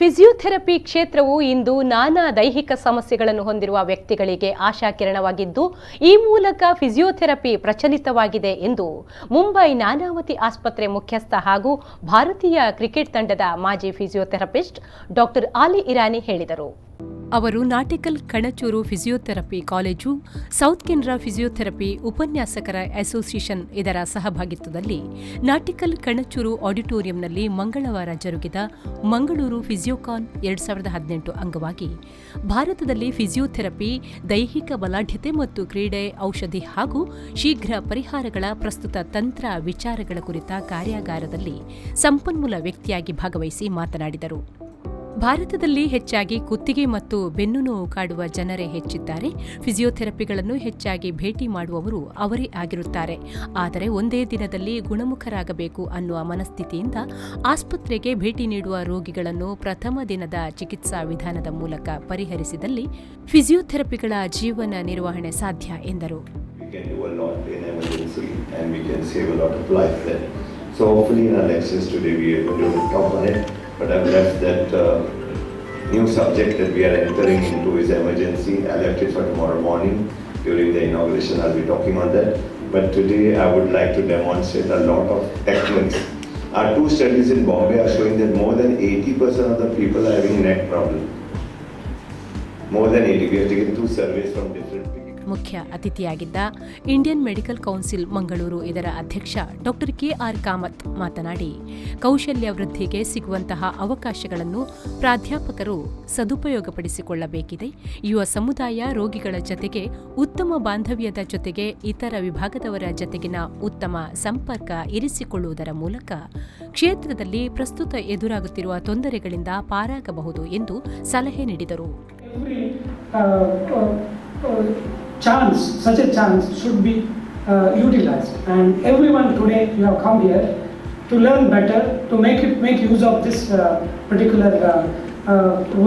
Physiotherapy ಕ್ಷೇತ್ರವು ಇಂದು ನಾನಾ ದೈಹಿಕ ಸಮಸ್ಯೆಗಳನ್ನು ಹೊಂದಿರುವ ವ್ಯಕ್ತಿಗಳಿಗೆ ಆಶಾಕಿರಣವಾಗಿದ್ದು, ಈ ಮೂಲಕ ಫಿಸಿಯೋಥೆರಪಿ ಪ್ರಚಲಿತವಾಗಿದೆ ಎಂದು ಮುಂಬೈ ನಾನಾವತಿ ಆಸ್ಪತ್ರೆ ಮುಖ್ಯಸ್ಥ ಹಾಗೂ ಭಾರತೀಯ ಕ್ರಿಕೆಟ್ ತಂಡದ ಮಾಜಿ ಫಿಸಿಯೋಥೆರಪಿಸ್ಟ್ ಡಾಕ್ಟರ್ ಆಲಿ ಇರಾನಿ ಹೇಳಿದರು. ಅವರು nautical Kanachur physiotherapy college, south Canara physiotherapy ಉಪನ್ಯಾಸಕರ ಅಸೋಸಿಯೇಷನ್ ಇದರ ಸಹಭಾಗಿತ್ವದಲ್ಲಿ ನಾಟಿಕಲ್ ಕಣಚೂರು ಆಡಿಟೋರಿಯಂನಲ್ಲಿ ಮಂಗಳವಾರ ಜರುಗಿದ ಮಂಗಳೂರು ಫಿಸಿಯೋಕಾನ್ 2018 ಅಂಗವಾಗಿ ಭಾರತದಲ್ಲಿ ಫಿಸಿಯೋಥೆರಪಿ, ದೈಹಿಕ ಬಲಾಢ್ಯತೆ ಮತ್ತು ಕ್ರೀಡೆ, ಔಷಧಿ ಹಾಗೂ ಶೀಘ್ರ ಪರಿಹಾರಗಳ ಪ್ರಸ್ತುತ ತಂತ್ರ ವಿಚಾರಗಳ ಕುರಿತ ಕಾರ್ಯಾಗಾರದಲ್ಲಿ ಸಂಪನ್ಮೂಲ ವ್ಯಕ್ತಿಯಾಗಿ ಭಾಗವಹಿಸಿ ಮಾತನಾಡಿದರು. ಭಾರತದಲ್ಲಿ ಹೆಚ್ಚಾಗಿ ಕುತ್ತಿಗೆ ಮತ್ತು ಬೆನ್ನು ನೋವು ಕಾಡುವ ಜನರೇ ಹೆಚ್ಚಿದ್ದಾರೆ. ಫಿಸಿಯೋಥೆರಪಿಗಳನ್ನು ಹೆಚ್ಚಾಗಿ ಭೇಟಿ ಮಾಡುವವರು ಅವರೇ ಆಗಿರುತ್ತಾರೆ. ಆದರೆ ಒಂದೇ ದಿನದಲ್ಲಿ ಗುಣಮುಖರಾಗಬೇಕು ಅನ್ನುವ ಮನಸ್ಥಿತಿಯಿಂದ ಆಸ್ಪತ್ರೆಗೆ ಭೇಟಿ ನೀಡುವ ರೋಗಿಗಳನ್ನು ಪ್ರಥಮ ದಿನದ ಚಿಕಿತ್ಸಾ ವಿಧಾನದ ಮೂಲಕ ಪರಿಹರಿಸಿದಲ್ಲಿ ಫಿಸಿಯೋಥೆರಪಿಗಳ ಜೀವನ ನಿರ್ವಹಣೆ ಸಾಧ್ಯ ಎಂದರು. But I've left that new subject that we are entering into is emergency. I left it for tomorrow morning. During the inauguration, I'll be talking on that. But today, I would like to demonstrate a lot of techniques. Our two studies in Bombay are showing that more than 80% of the people are having neck problem. More than 80. We have taken two surveys from different people. ಮುಖ್ಯ ಅತಿಥಿಯಾಗಿದ್ದ Indian medical council Mangaluru ಇದರ ಅಧ್ಯಕ್ಷ doctor K R Kamath ಮಾತನಾಡಿ, ಕೌಶಲ್ಯ ವೃದ್ಧಿಗೆ ಸಿಗುವಂತಹ ಅವಕಾಶಗಳನ್ನು ಪ್ರಾಧ್ಯಾಪಕರು ಸದುಪಯೋಗಪಡಿಸಿಕೊಳ್ಳಬೇಕಿದೆ. ಯುವ ಸಮುದಾಯ ರೋಗಿಗಳ ಜತೆಗೆ ಉತ್ತಮ ಬಾಂಧವ್ಯದ ಜೊತೆಗೆ ಇತರ ವಿಭಾಗದವರ ಜತೆಗಿನ ಉತ್ತಮ ಸಂಪರ್ಕ ಇರಿಸಿಕೊಳ್ಳುವುದರ ಮೂಲಕ ಕ್ಷೇತ್ರದಲ್ಲಿ ಪ್ರಸ್ತುತ ಎದುರಾಗುತ್ತಿರುವ ತೊಂದರೆಗಳಿಂದ ಪಾರಾಗಬಹುದು ಎಂದು ಸಲಹೆ ನೀಡಿದರು. Such a chance should be utilized, and everyone today you have come here to learn better, to make use of this particular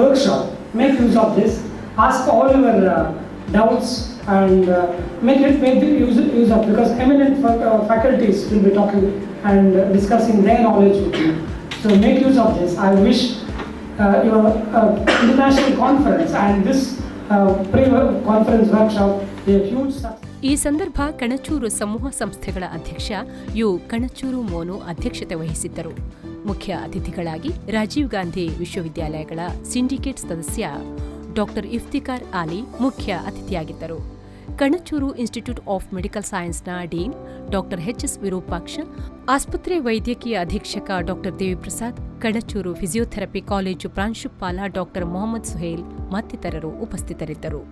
workshop. Make use of this. Ask all your doubts and make use of, because eminent faculties will be talking and discussing their knowledge with you. So make use of this. I wish your international conference and this pre-conference workshop a huge success. ಈ ಸಂದರ್ಭ ಕಣಚೂರು ಸಮೂಹ ಸಂಸ್ಥೆಗಳ ಅಧ್ಯಕ್ಷ you Kanachur Monu ಅಧ್ಯಕ್ಷತೆ ವಹಿಸಿದ್ದರು. ಮುಖ್ಯ ಅತಿಥಿಗಳಾಗಿ ರಾಜೀವ್ ಗಾಂಧಿ ವಿಶ್ವವಿದ್ಯಾಲಯಗಳ ಸಿಂಡಿಕೇಟ್ ಸದಸ್ಯ ಡಾಕ್ಟರ್ ಇಫ್ತಿಕಾರ್ ಆಲಿ ಮುಖ್ಯ ಅತಿಥಿಯಾಗಿದ್ದರು. ಕಣಚೂರು ಇನ್ಸ್ಟಿಟ್ಯೂಟ್ ಆಫ್ ಮೆಡಿಕಲ್ ಸೈನ್ಸ್ನ ಡೀನ್ ಡಾಕ್ಟರ್ ಎಚ್.ಎಸ್. ವಿರೂಪಾಕ್ಷ, ಆಸ್ಪತ್ರೆ ವೈದ್ಯಕೀಯ ಅಧೀಕ್ಷಕ doctor Deviprasad, Kanachur physiotherapy college ಪ್ರಾಂಶುಪಾಲ ಡಾಕ್ಟರ್ ಮೊಹಮ್ಮದ್ ಸುಹೇಲ್ ಮತ್ತಿತರರು ಉಪಸ್ಥಿತರಿದ್ದರು.